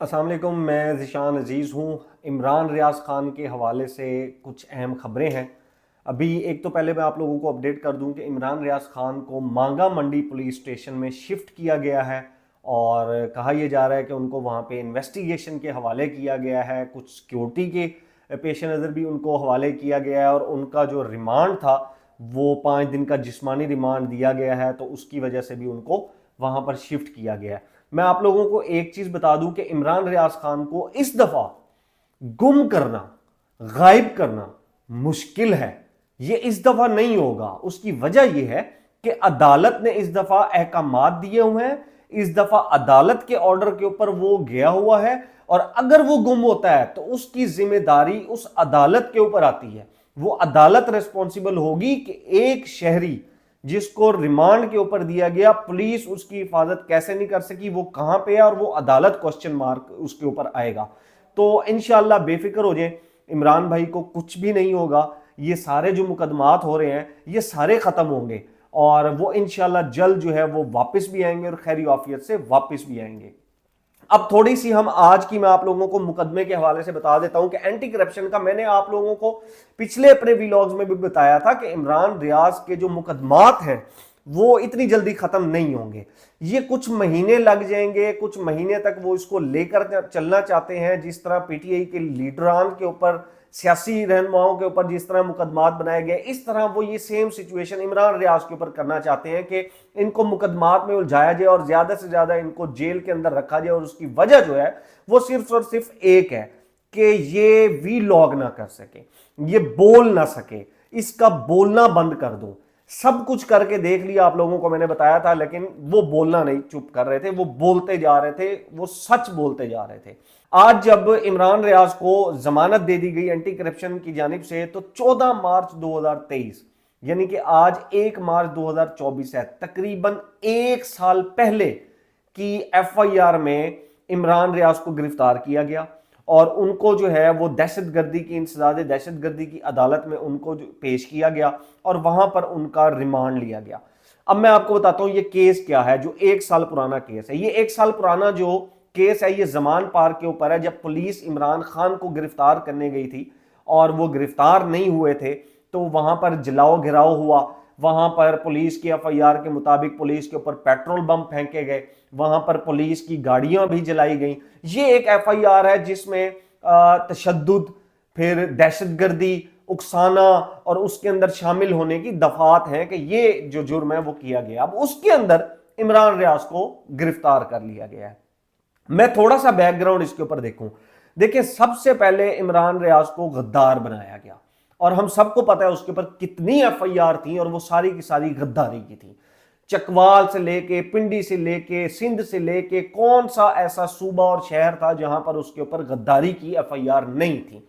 السلام علیکم، میں ذیشان عزیز ہوں۔ عمران ریاض خان کے حوالے سے کچھ اہم خبریں ہیں۔ ابھی ایک تو پہلے میں آپ لوگوں کو اپڈیٹ کر دوں کہ عمران ریاض خان کو مانگا منڈی پولیس اسٹیشن میں شفٹ کیا گیا ہے، اور کہا یہ جا رہا ہے کہ ان کو وہاں پہ انویسٹیگیشن کے حوالے کیا گیا ہے، کچھ سیکیورٹی کے پیش نظر بھی ان کو حوالے کیا گیا ہے، اور ان کا جو ریمانڈ تھا وہ 5 دن کا جسمانی ریمانڈ دیا گیا ہے، تو اس کی وجہ سے بھی ان کو وہاں پر شفٹ کیا گیا ہے۔ میں آپ لوگوں کو ایک چیز بتا دوں کہ عمران ریاض خان کو اس دفعہ گم کرنا، غائب کرنا مشکل ہے۔ یہ اس دفعہ نہیں ہوگا۔ اس کی وجہ یہ ہے کہ عدالت نے اس دفعہ احکامات دیے ہوئے ہیں، اس دفعہ عدالت کے آرڈر کے اوپر وہ گیا ہوا ہے، اور اگر وہ گم ہوتا ہے تو اس کی ذمہ داری اس عدالت کے اوپر آتی ہے۔ وہ عدالت ریسپونسیبل ہوگی کہ ایک شہری جس کو ریمانڈ کے اوپر دیا گیا، پولیس اس کی حفاظت کیسے نہیں کر سکی، وہ کہاں پہ ہے، اور وہ عدالت کوسچن مارک اس کے اوپر آئے گا۔ تو انشاءاللہ بے فکر ہو جائیں، عمران بھائی کو کچھ بھی نہیں ہوگا۔ یہ سارے جو مقدمات ہو رہے ہیں یہ سارے ختم ہوں گے، اور وہ انشاءاللہ جلد جو ہے وہ واپس بھی آئیں گے، اور خیر عافیت سے واپس بھی آئیں گے۔ اب تھوڑی سی ہم آج کی میں آپ لوگوں کو مقدمے کے حوالے سے بتا دیتا ہوں کہ اینٹی کرپشن کا میں نے آپ لوگوں کو پچھلے اپنے ویلاگز میں بھی بتایا تھا کہ عمران ریاض کے جو مقدمات ہیں وہ اتنی جلدی ختم نہیں ہوں گے۔ یہ کچھ مہینے لگ جائیں گے، کچھ مہینے تک وہ اس کو لے کر چلنا چاہتے ہیں، جس طرح پی ٹی آئی کے لیڈران کے اوپر، سیاسی رہنماؤں کے اوپر جس طرح مقدمات بنائے گئے، اس طرح وہ یہ سیم سچویشن عمران ریاض کے اوپر کرنا چاہتے ہیں کہ ان کو مقدمات میں الجھایا جائے اور زیادہ سے زیادہ ان کو جیل کے اندر رکھا جائے، اور اس کی وجہ جو ہے وہ صرف اور صرف ایک ہے کہ یہ وی لاگ نہ کر سکے، یہ بول نہ سکے، اس کا بولنا بند کر دو۔ سب کچھ کر کے دیکھ لیا آپ لوگوں کو میں نے بتایا تھا، لیکن وہ بولنا نہیں چپ کر رہے تھے، وہ بولتے جا رہے تھے، وہ سچ بولتے جا رہے تھے۔ آج جب عمران ریاض کو ضمانت دے دی گئی اینٹی کرپشن کی جانب سے، تو 14 مارچ 2023 یعنی کہ آج 1 مارچ 2024 ہے، تقریباً 1 سال پہلے کی ایف آئی آر میں عمران ریاض کو گرفتار کیا گیا، اور ان کو جو ہے وہ دہشت گردی کی، انسداد دہشت گردی کی عدالت میں ان کو پیش کیا گیا، اور وہاں پر ان کا ریمانڈ لیا گیا۔ اب میں آپ کو بتاتا ہوں یہ کیس کیا ہے، جو 1 سال پرانا کیس ہے۔ یہ 1 سال پرانا جو کیس ہے یہ زمان پارک کے اوپر ہے، جب پولیس عمران خان کو گرفتار کرنے گئی تھی اور وہ گرفتار نہیں ہوئے تھے، تو وہاں پر جلاؤ گھراؤ ہوا، وہاں پر پولیس کی ایف آئی آر کے مطابق پولیس کے اوپر پیٹرول بم پھینکے گئے، وہاں پر پولیس کی گاڑیاں بھی جلائی گئیں۔ یہ ایک ایف آئی آر ہے جس میں تشدد، پھر دہشت گردی، اکسانا اور اس کے اندر شامل ہونے کی دفعات ہیں کہ یہ جو جرم ہے وہ کیا گیا۔ اب اس کے اندر عمران ریاض کو گرفتار کر لیا گیا ہے۔ میں تھوڑا سا بیک گراؤنڈ اس کے اوپر دیکھوں۔ دیکھیں، سب سے پہلے عمران ریاض کو غدار بنایا گیا، اور ہم سب کو پتا ہے اس کے اوپر کتنی ایف آئی آر تھیں، اور وہ ساری کی ساری غداری کی تھی۔ چکوال سے لے کے، پنڈی سے لے کے، سندھ سے لے کے، کون سا ایسا صوبہ اور شہر تھا جہاں پر اس کے اوپر غداری کی ایف آئی آر نہیں تھی؟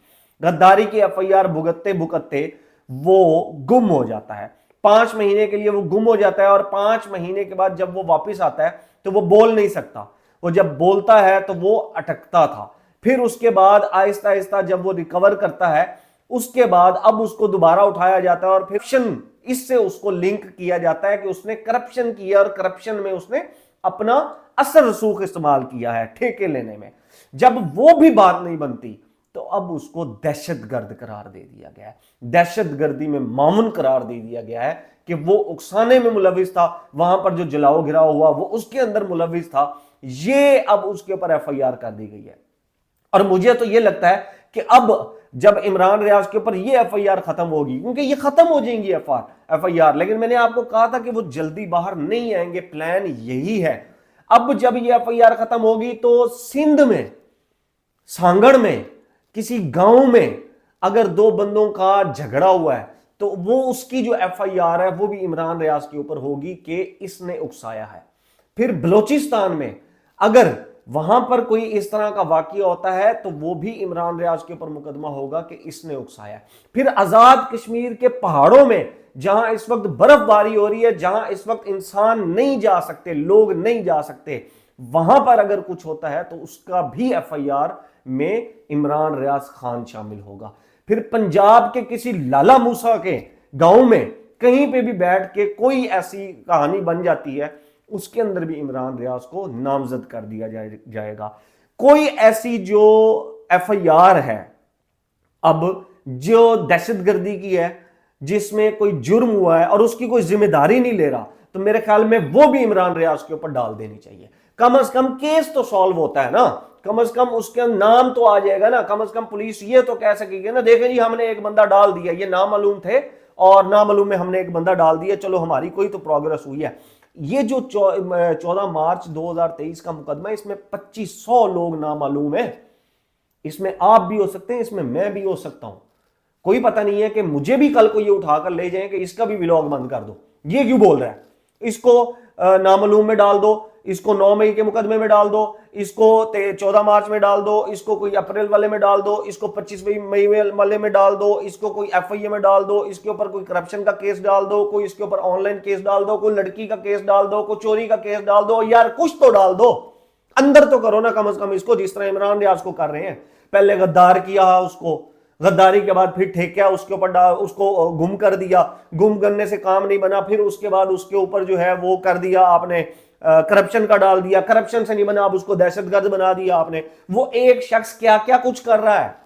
غداری کی ایف آئی آر بھگتتے بھگتتے وہ گم ہو جاتا ہے، 5 مہینے کے لیے وہ گم ہو جاتا ہے، اور 5 مہینے کے بعد جب وہ واپس آتا ہے تو وہ بول نہیں سکتا۔ وہ جب بولتا ہے تو وہ اٹکتا تھا۔ پھر اس کے بعد آہستہ آہستہ جب وہ ریکور کرتا ہے، اس کے بعد اب اس کو دوبارہ اٹھایا جاتا ہے، اور پھر اس سے اس کو لنک کیا جاتا ہے کہ اس نے کرپشن کیا، اور کرپشن میں اس نے اپنا اثر رسوخ استعمال کیا ہے ٹھیکے لینے میں۔ جب وہ بھی بات نہیں بنتی تو اب اس کو دہشت گرد قرار دے دیا گیا ہے، دہشت گردی میں معاون قرار دے دیا گیا ہے کہ وہ اکسانے میں ملوث تھا، وہاں پر جو جلاؤ گھراؤ ہوا وہ اس کے اندر ملوث تھا۔ یہ اب اس کے اوپر ایف آئی آر کر دی گئی ہے، اور مجھے تو یہ لگتا ہے کہ اب جب عمران ریاض کے اوپر یہ ایف آئی آر ختم ہوگی، کیونکہ یہ ختم ہو جائیں گی ایف آئی آر، لیکن میں نے آپ کو کہا تھا کہ وہ جلدی باہر نہیں آئیں گے، پلان یہی ہے۔ اب جب یہ ایف آئی آر ختم ہوگی تو سندھ میں، سانگڑ میں، کسی گاؤں میں اگر 2 بندوں کا جھگڑا ہوا ہے تو وہ اس کی جو ایف آئی آر ہے وہ بھی عمران ریاض کے اوپر ہوگی کہ اس نے اکسایا ہے۔ پھر بلوچستان میں اگر وہاں پر کوئی اس طرح کا واقعہ ہوتا ہے تو وہ بھی عمران ریاض کے اوپر مقدمہ ہوگا کہ اس نے اکسایا۔ پھر آزاد کشمیر کے پہاڑوں میں جہاں اس وقت برف باری ہو رہی ہے، جہاں اس وقت انسان نہیں جا سکتے، لوگ نہیں جا سکتے، وہاں پر اگر کچھ ہوتا ہے تو اس کا بھی ایف آئی آر میں عمران ریاض خان شامل ہوگا۔ پھر پنجاب کے کسی لالا موسیٰ کے گاؤں میں کہیں پہ بھی بیٹھ کے کوئی ایسی کہانی بن جاتی ہے، اس کے اندر بھی عمران ریاض کو نامزد کر دیا جائے گا۔ कोई ऐसी जो FIR है अब जो दहशतगर्दी की है, जिसमें कोई जुर्म हुआ है और उसकी कोई जिम्मेदारी नहीं ले रहा, तो मेरे ख्याल में वो भी इमरान रियाज के ऊपर डाल देनी चाहिए। कम से कम केस तो सॉल्व होता है ना, कम से कम उसके नाम तो आ जाएगा ना, कम से कम पुलिस ये तो कह सकेगी ना, देखें जी हमने एक बंदा डाल दिया, ये नामालूम थे और नामालूम में हमने एक बंदा डाल दिया, चलो हमारी कोई तो प्रोग्रेस हुई है। ये जो 14 मार्च 2023 का मुकदमा है, इसमें 2500 लोग नामालूम है। इसमें आप भी हो सकते हैं, इसमें मैं भी हो सकता हूं। कोई पता नहीं है कि मुझे भी कल को ये उठाकर ले जाएं कि इसका भी व्लॉग बंद कर दो, ये क्यों बोल रहा है, इसको नामालूम में डाल दो, इसको 9 मई के मुकदमे में डाल दो, इसको 14 मार्च में डाल दो, इसको कोई अप्रैल वाले में डाल दो, इसको 25 मई वाले में डाल दो, इसको कोई FIA में डाल दो, इसके ऊपर कोई करप्शन का केस डाल दो, कोई इसके ऊपर ऑनलाइन केस डाल दो, कोई लड़की का केस डाल दो, कोई चोरी का केस डाल दो। यार कुछ तो डाल दो, अंदर तो करो ना कम से कम इसको, जिस तरह इमरान रियाज को कर रहे हैं। पहले गद्दार किया, उसको गद्दारी के बाद फिर ठेकिया उसके ऊपर उसको गुम कर दिया, गुम करने से काम नहीं बना, फिर उसके बाद उसके ऊपर जो है वो कर दिया आपने करप्शन का डाल दिया, करप्शन से नहीं बना अब उसको दहशतगर्द बना दिया आपने। वो एक शख्स क्या क्या कुछ कर रहा है,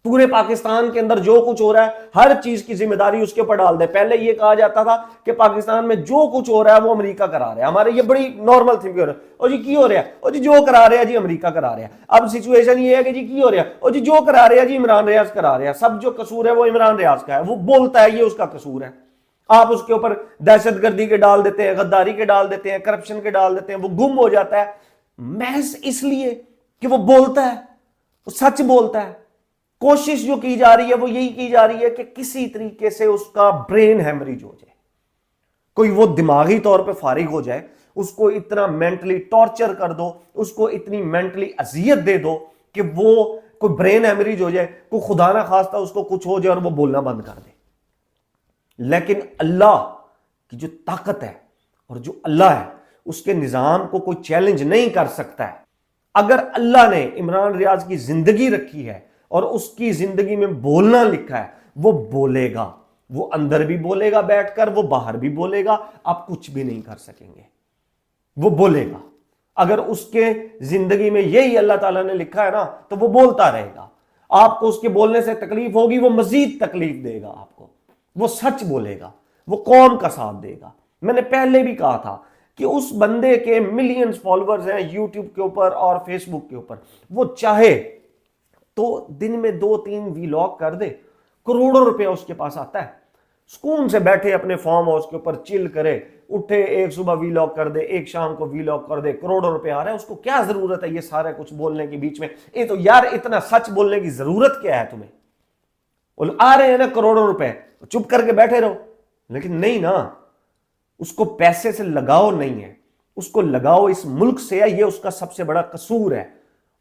पूरे पाकिस्तान के अंदर जो कुछ हो रहा है हर चीज की जिम्मेदारी उसके ऊपर डाल दे। पहले ये कहा जाता था कि पाकिस्तान में जो कुछ हो रहा है वो अमेरिका करा रहा है, हमारे ये बड़ी नॉर्मल थिंग हो रहा है, और जी की हो रहा है, और जी जो करा रहे हैं जी अमेरिका करा रहे हैं। अब सिचुएशन ये है कि जी की हो रहा है, और जी जो करा रहे हैं जी इमरान रियाज करा रहे हैं, सब जो कसूर है वो इमरान रियाज का है, वो बोलता है ये उसका कसूर है। आप उसके ऊपर दहशतगर्दी के डाल देते हैं, गद्दारी के डाल देते हैं, करप्शन के डाल देते हैं, वो गुम हो जाता है महज इसलिए कि वो बोलता है, वो सच बोलता है। कोशिश जो की जा रही है वो यही की जा रही है कि किसी तरीके से उसका ब्रेन हैमरेज हो जाए, कोई वो दिमागी तौर पे फारिग हो जाए, उसको इतना मेंटली टॉर्चर कर दो, उसको इतनी मेंटली अजियत दे दो कि वो कोई ब्रेन हैमरेज हो जाए, कोई खुदा ना खास्ता उसको कुछ हो जाए और वो बोलना बंद कर दे। लेकिन अल्लाह की जो ताकत है और जो अल्लाह है उसके निजाम को कोई चैलेंज नहीं कर सकता है। अगर अल्लाह ने इमरान रियाज की जिंदगी रखी है और उसकी जिंदगी में बोलना लिखा है, वो बोलेगा, वो अंदर भी बोलेगा बैठकर, वो बाहर भी बोलेगा, आप कुछ भी नहीं कर सकेंगे, वो बोलेगा। अगर उसके जिंदगी में यही अल्लाह ताला ने लिखा है ना, तो वो बोलता रहेगा। आपको उसके बोलने से तकलीफ होगी, वो मजीद तकलीफ देगा आपको, वो सच बोलेगा, वो कौम का साथ देगा। मैंने पहले भी कहा था कि उस बंदे के मिलियंस फॉलोअर्स हैं यूट्यूब के ऊपर और फेसबुक के ऊपर, वो चाहे तो दिन में 2-3 व्लॉग कर दे, करोड़ों रुपया उसके पास आता है, सुकून से बैठे अपने फार्म हाउस के ऊपर चिल करे, उठे एक सुबह व्लॉग कर दे, एक शाम को व्लॉग कर दे, करोड़ों रुपए आ रहे हैं। उसको क्या जरूरत है ये सारा कुछ बोलने के बीच में? ये तो यार इतना सच बोलने की जरूरत क्या है तुम्हें? आ रहे हैं ना करोड़ों रुपए, चुप करके बैठे रहो। लेकिन नहीं ना, उसको पैसे से लगाव नहीं है, उसको लगाव इस मुल्क से है, ये उसका सबसे बड़ा कसूर है।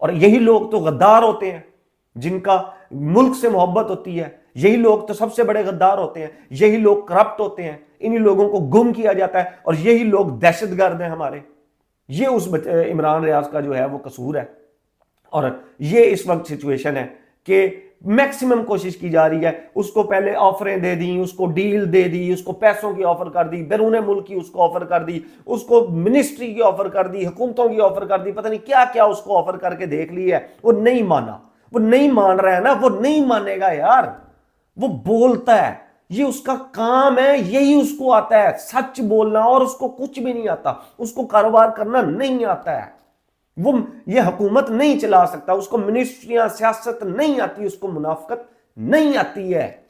और यही लोग तो गद्दार होते हैं जिनका मुल्क से मोहब्बत होती है, यही लोग तो सबसे बड़े गद्दार होते हैं, यही लोग करप्ट होते हैं, इन्हीं लोगों को गुम किया जाता है और यही लोग दहशतगर्द हैं हमारे। ये उस इमरान रियाज का जो है वो कसूर है। और ये इस वक्त सिचुएशन है कि मैक्सिमम कोशिश की जा रही है, उसको पहले ऑफरें दे दी, उसको डील दे दी, उसको पैसों की ऑफर कर दी, बैरून मुल्क की उसको ऑफर कर दी, उसको मिनिस्ट्री की ऑफर कर दी, हुकूमतों की ऑफर कर दी, पता नहीं क्या क्या उसको ऑफर करके देख ली है। वो नहीं माना, वो नहीं मान रहा है ना, वो नहीं मानेगा यार, वो बोलता है, ये उसका काम है, यही उसको आता है सच बोलना, और उसको कुछ भी नहीं आता, उसको कारोबार करना नहीं आता है, वो ये हुकूमत नहीं चला सकता, उसको मिनिस्ट्रियां सियासत नहीं आती, उसको मुनाफकत नहीं आती है,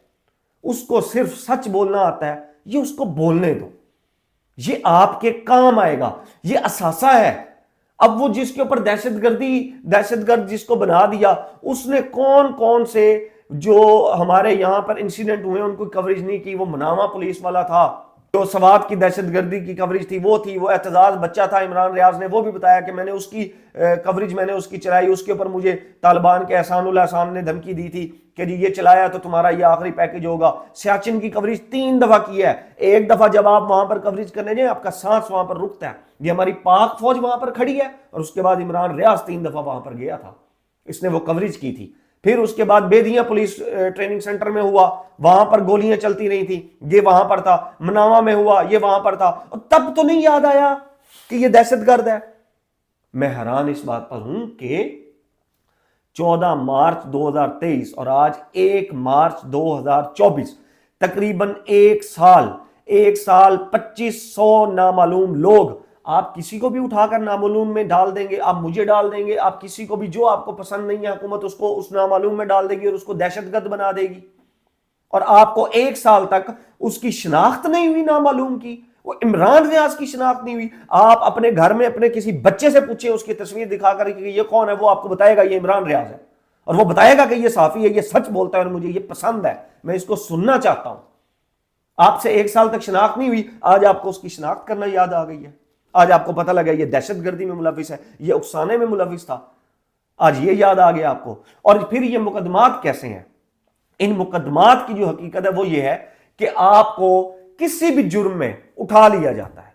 उसको सिर्फ सच बोलना आता है। ये उसको बोलने दो, ये आपके काम आएगा, ये असासा है। अब वो जिसके ऊपर दहशतगर्द जिसको बना दिया, उसने कौन कौन से जो हमारे यहां पर इंसिडेंट हुए उनको कवरेज नहीं की। वो मुनावा पुलिस वाला था, जो सवात की दहशतगर्दी की कवरेज थी वो थी, वो एतजाज बच्चा था इमरान रियाज ने, वो भी बताया कि मैंने उसकी कवरेज मैंने उसकी चलाई, उसके ऊपर मुझे तालिबान के एहसानुल्लाह ने धमकी दी थी कि जी ये चलाया तो तुम्हारा ये आखिरी पैकेज होगा। सियाचिन की कवरेज 3 दफा की है, एक दफा जब आप वहां पर कवरेज करने जाए आपका सांस वहां पर रुकता है। ये हमारी पाक फौज वहां पर खड़ी है, और उसके बाद इमरान रियाज 3 दफा वहां पर गया था, इसने वो कवरेज की थी। फिर उसके बाद बेदिया पुलिस ट्रेनिंग सेंटर में हुआ, वहां पर गोलियां चलती नहीं थी, ये वहां पर था। मनावा में हुआ, ये वहां पर था। और तब तो नहीं याद आया कि ये दहशतगर्द है। मैं हैरान इस बात पर हूं कि 14 मार्च 2023 और आज 1 मार्च 2024, तकरीबन एक साल 2500 नामालूम लोग, आप किसी को भी उठाकर नामालूम में डाल देंगे, आप मुझे डाल देंगे, आप किसी को भी जो आपको पसंद नहीं है हुकूमत उसको उस नामालूम में डाल देगी और उसको दहशतगर्द बना देगी। और आपको 1 साल तक उसकी शिनाख्त नहीं हुई नामालूम की, वो इमरान रियाज की शिनाख्त नहीं हुई। आप अपने घर में अपने किसी बच्चे से पूछे उसकी तस्वीर दिखाकर कि ये कौन है, वो आपको बताएगा ये इमरान रियाज है, और वो बताएगा कि ये साफी है, ये सच बोलता है और मुझे ये पसंद है, मैं इसको सुनना चाहता हूं। आपसे 1 साल तक शिनाख्त नहीं हुई, आज आपको उसकी शिनाख्त करना याद आ गई है। आज आपको पता लगा ये दहशतगर्दी में मुलविस है, ये उकसाने में मुलविस था, आज ये याद आ गया आपको। और फिर ये मुकदमात कैसे हैं? इन मुकदमात की जो हकीकत है वो ये है कि आपको किसी भी जुर्म में उठा लिया जाता है।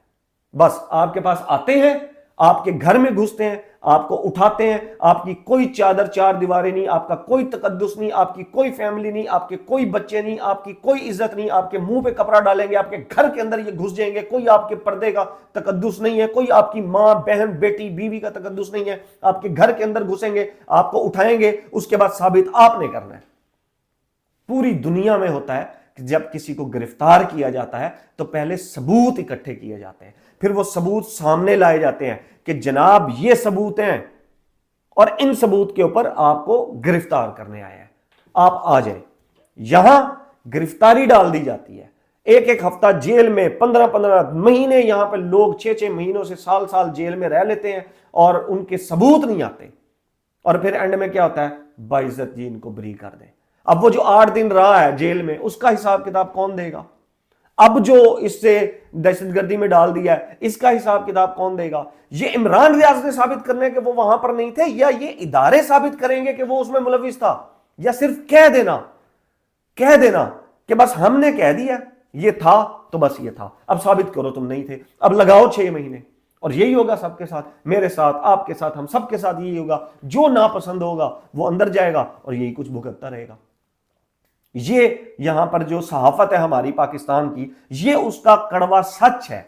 बस आपके पास आते हैं, आपके घर में घुसते हैं, आपको उठाते हैं, आपकी कोई चादर चार दीवारें नहीं, आपका कोई तकद्दुस नहीं, आपकी कोई फैमिली नहीं, आपके कोई बच्चे नहीं, आपकी कोई इज्जत नहीं, आपके मुंह पे कपड़ा डालेंगे, आपके घर के अंदर ये घुस जाएंगे, कोई आपके पर्दे का तकद्दुस नहीं है, कोई आपकी मां बहन बेटी बीवी का तकद्दुस नहीं है, आपके घर के अंदर घुसेंगे, आपको उठाएंगे, उसके बाद साबित आपने करना है। पूरी दुनिया में होता है कि जब किसी को गिरफ्तार किया जाता है तो पहले सबूत इकट्ठे किए जाते हैं, फिर वो सबूत सामने लाए जाते हैं कि जनाब ये सबूत हैं और इन सबूत के ऊपर आपको गिरफ्तार करने आए हैं, आप आ जाए। यहां गिरफ्तारी डाल दी जाती है, एक एक हफ्ता जेल में, 15-15 महीने यहां पर लोग 6-6 महीनों से साल जेल में रह लेते हैं और उनके सबूत नहीं आते, और फिर एंड में क्या होता है, बाइज्जत जी इनको बरी कर दें। अब वो जो 8 दिन रहा है जेल में उसका हिसाब किताब कौन देगा? अब जो इससे दहशतगर्दी में डाल दिया है इसका हिसाब किताब कौन देगा? ये इमरान रियाज ने साबित करने कि वो वहां पर नहीं थे, या ये इदारे साबित करेंगे कि वो उसमें मुलविस था? या सिर्फ कह देना कि बस हमने कह दिया ये था तो बस ये था, अब साबित करो तुम नहीं थे, अब लगाओ 6 महीने। और यही होगा सबके साथ, मेरे साथ, आपके साथ, हम सबके साथ यही होगा। जो नापसंद होगा वो अंदर जाएगा और यही कुछ भुगतता रहेगा। ये यहां पर जो सहाफत है हमारी पाकिस्तान की, ये उसका कड़वा सच है।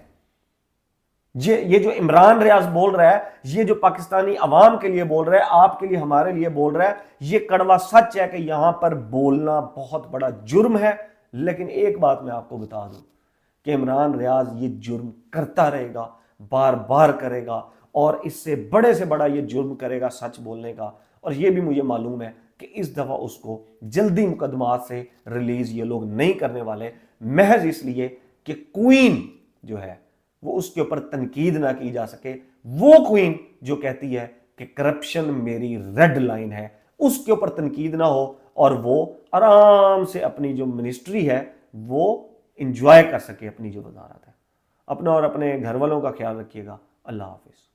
ये जो इमरान रियाज बोल रहा है, ये जो पाकिस्तानी अवाम के लिए बोल रहा है, आपके लिए, हमारे लिए बोल रहा है, ये कड़वा सच है कि यहां पर बोलना बहुत बड़ा जुर्म है। लेकिन एक बात मैं आपको बता दूं कि इमरान रियाज ये जुर्म करता रहेगा, बार बार करेगा, और इससे बड़े से बड़ा ये जुर्म करेगा सच बोलने का। और ये भी मुझे मालूम है कि इस दफा उसको जल्दी मुकदमात से रिलीज ये लोग नहीं करने वाले, महज इसलिए कि क्वीन जो है वो उसके ऊपर तनकीद ना की जा सके। वो क्वीन जो कहती है कि करप्शन मेरी रेड लाइन है, उसके ऊपर तनकीद ना हो और वो आराम से अपनी जो मिनिस्ट्री है वो इंजॉय कर सके, अपनी जो वजारत है। अपना और अपने घर वालों का ख्याल रखिएगा। अल्लाह हाफिज।